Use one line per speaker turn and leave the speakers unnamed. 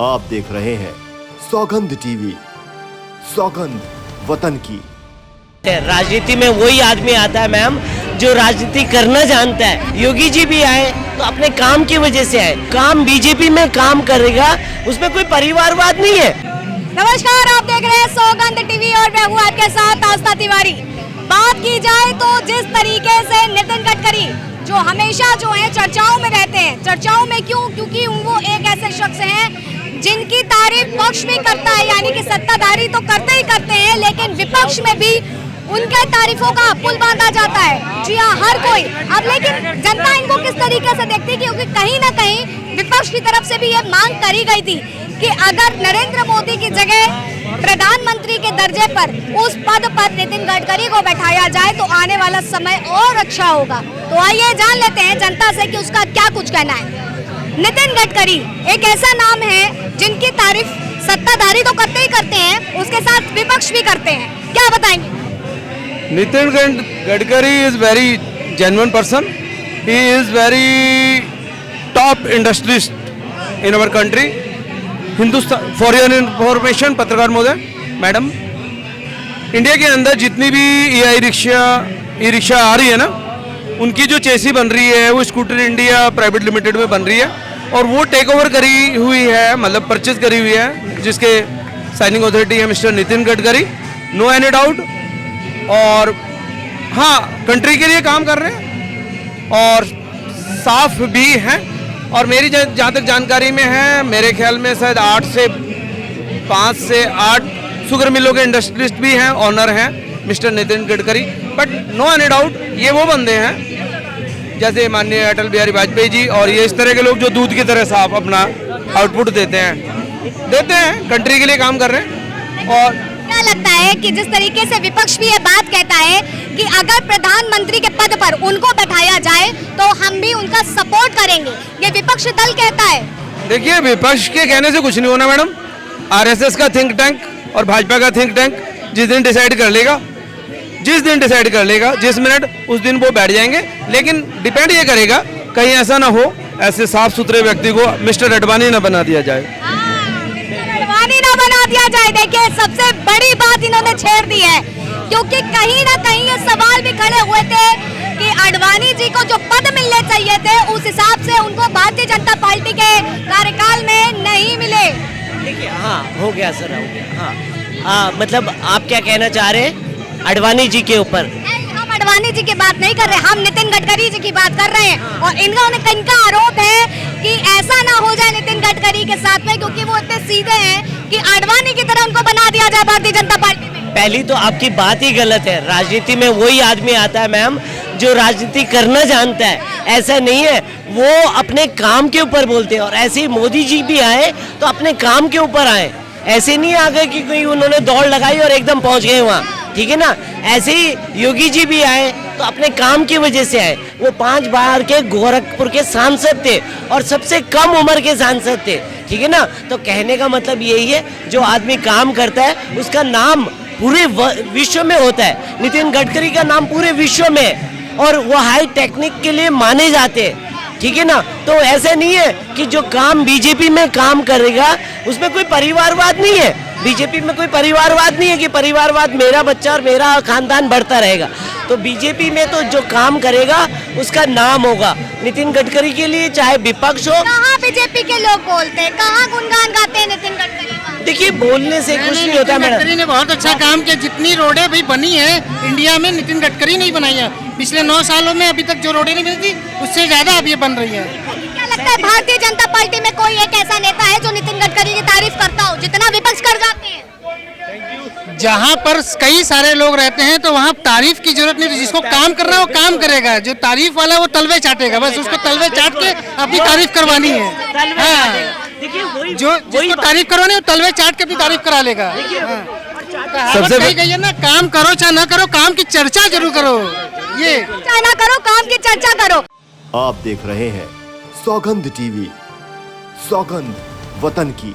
आप देख रहे हैं सौगंध टीवी, सौगंध वतन की।
राजनीति में वही आदमी आता है मैम जो राजनीति करना जानता है। योगी जी भी आए तो अपने काम की वजह से आए। काम बीजेपी में काम करेगा, उसमें कोई परिवारवाद नहीं है।
नमस्कार, आप देख रहे हैं सौगंध टीवी और मैं हूँ आपके साथ आस्था तिवारी। बात की जाए तो जिस तरीके से नितिन गडकरी जो हमेशा जो है चर्चाओं में रहते हैं, चर्चाओं में क्योंकि वो एक ऐसे शख्स हैं जिनकी तारीफ पक्ष भी करता है, यानी कि सत्ताधारी तो करते ही करते हैं, लेकिन विपक्ष में भी उनके तारीफों का पुल बांधा जाता है। जी हाँ, हर कोई। अब लेकिन जनता इनको किस तरीके से देखती है, क्योंकि कहीं ना कहीं विपक्ष की तरफ से भी ये मांग करी गई थी कि अगर नरेंद्र मोदी की जगह प्रधानमंत्री के दर्जे पर उस पद पर नितिन गडकरी को बैठाया जाए तो आने वाला समय और अच्छा होगा। तो आइए जान लेते हैं जनता से कि उसका क्या कुछ कहना है। नितिन गडकरी एक ऐसा नाम है जिनकी तारीफ सत्ताधारी तो करते ही करते हैं, उसके साथ विपक्ष भी करते हैं। क्या बताएंगे?
Nitin Gadkari is very genuine person. He is very top industrialist in our country. Hindustan for your information पत्रकार महोदय, मैडम, इंडिया के अंदर जितनी भी ई रिक्शा आ रही है ना, उनकी जो चेसी बन रही है वो स्कूटर इंडिया प्राइवेट लिमिटेड में बन रही है और वो टेक ओवर करी हुई है, मतलब परचेज करी हुई है, जिसके साइनिंग अथॉरिटी है mister Nitin Gadkari, no any doubt. और हाँ, कंट्री के लिए काम कर रहे हैं और साफ भी हैं। और मेरी जहाँ तक जानकारी में है, मेरे ख्याल में शायद 5 से 8 शुगर मिलों के इंडस्ट्रियलिस्ट भी हैं, ऑनर हैं mister Nitin Gadkari. But no any doubt ये वो बंदे हैं जैसे माननीय अटल बिहारी वाजपेयी जी, और ये इस तरह के लोग जो दूध की तरह साफ अपना आउटपुट देते हैं, कंट्री के लिए काम कर रहे हैं। और
क्या लगता है कि जिस तरीके से विपक्ष भी ये बात कहता है कि अगर प्रधानमंत्री के पद पर उनको बैठाया जाए तो हम भी उनका सपोर्ट करेंगे, ये विपक्ष दल कहता है? देखिए,
विपक्ष के कहने से कुछ नहीं होना मैडम। आरएसएस का थिंक टैंक और भाजपा का थिंक टैंक जिस दिन डिसाइड कर लेगा, जिस मिनट उस दिन वो बैठ जाएंगे। लेकिन डिपेंड ये करेगा कहीं ऐसा ना हो, ऐसे साफ सुथरे व्यक्ति को मिस्टर अडवाणी न बना दिया जाए।
देखिए, सबसे बड़ी बात इन्होंने छेड़ दी है, क्योंकि कहीं ना कहीं ये सवाल भी खड़े हुए थे कि अडवाणी जी को जो पद मिलने चाहिए थे उस हिसाब से उनको भारतीय जनता पार्टी के कार्यकाल में नहीं मिले।
देखिए, हाँ, हो गया सर, हो गया। हाँ, मतलब आप क्या कहना चाह रहे हैं अडवाणी जी के ऊपर?
हम अडवाणी जी की बात नहीं कर रहे, हम नितिन गडकरी जी की बात कर रहे हैं। और इनका आरोप है कि ऐसा ना हो जाए नितिन गडकरी के साथ में, क्योंकि वो इतने सीधे हैं कि अडवाणी की तरह उनको बना दिया जाए भारतीय जनता पार्टी में।
पहली तो आपकी बात ही गलत है। राजनीति में वही आदमी आता है मैम जो राजनीति करना जानता है, ऐसा नहीं है। वो अपने काम के ऊपर बोलते हैं और ऐसे ही मोदी जी भी आए तो अपने काम के ऊपर आए, ऐसे नहीं आ गए कि कोई उन्होंने दौड़ लगाई और एकदम पहुंच गए वहाँ, ठीक है ना। ऐसे ही योगी जी भी आए तो अपने काम की वजह से आए। वो 5 बार के गोरखपुर के सांसद थे और सबसे कम उम्र के सांसद थे, ठीक है ना। तो कहने का मतलब यही है, जो आदमी काम करता है उसका नाम पूरे विश्व में होता है। नितिन गडकरी का नाम पूरे विश्व में है और वो हाई टेक्निक के लिए माने जाते हैं, ठीक है ना। तो ऐसा नहीं है कि जो काम बीजेपी में काम करेगा उसमें कोई परिवारवाद नहीं है। बीजेपी में कोई परिवारवाद नहीं है कि परिवारवाद मेरा बच्चा और मेरा खानदान बढ़ता रहेगा। तो बीजेपी में तो जो काम करेगा उसका नाम होगा। नितिन गडकरी के लिए चाहे विपक्ष हो,
कहाँ बीजेपी के लोग बोलते हैं, कहाँ गुणगान गाते हैं नितिन गडकरी का?
देखिए, बोलने से कुछ नहीं होता।
नितिन गडकरी ने बहुत अच्छा काम किया। जितनी रोडें भी बनी है इंडिया में, नितिन गडकरी नहीं बनाई है। पिछले 9 सालों में अभी तक जो रोडें नहीं बनी थी उससे ज्यादा अब ये बन रही है।
क्या लगता है भारतीय जनता पार्टी में कोई एक ऐसा नेता है जो नितिन गडकरी की तारीफ करता हो जितना विपक्ष कर जाते हैं?
जहाँ पर कई सारे लोग रहते हैं तो वहाँ तारीफ की जरूरत नहीं। जिसको काम करना है वो काम करेगा, जो तारीफ वाला है वो तलवे चाटेगा, बस उसको तलवे चाट के अपनी तारीफ करवानी है। हाँ, जो जिसको तारीफ करवानी है वो तलवे चाट के अपनी तारीफ करा लेगा। सबसे कही गई है ना, काम करो चाहे ना करो, काम की चर्चा जरूर करो। ये
चाहे ना करो, काम की चर्चा करो।
आप देख रहे हैं सौगंध टीवी, सौगंध वतन की।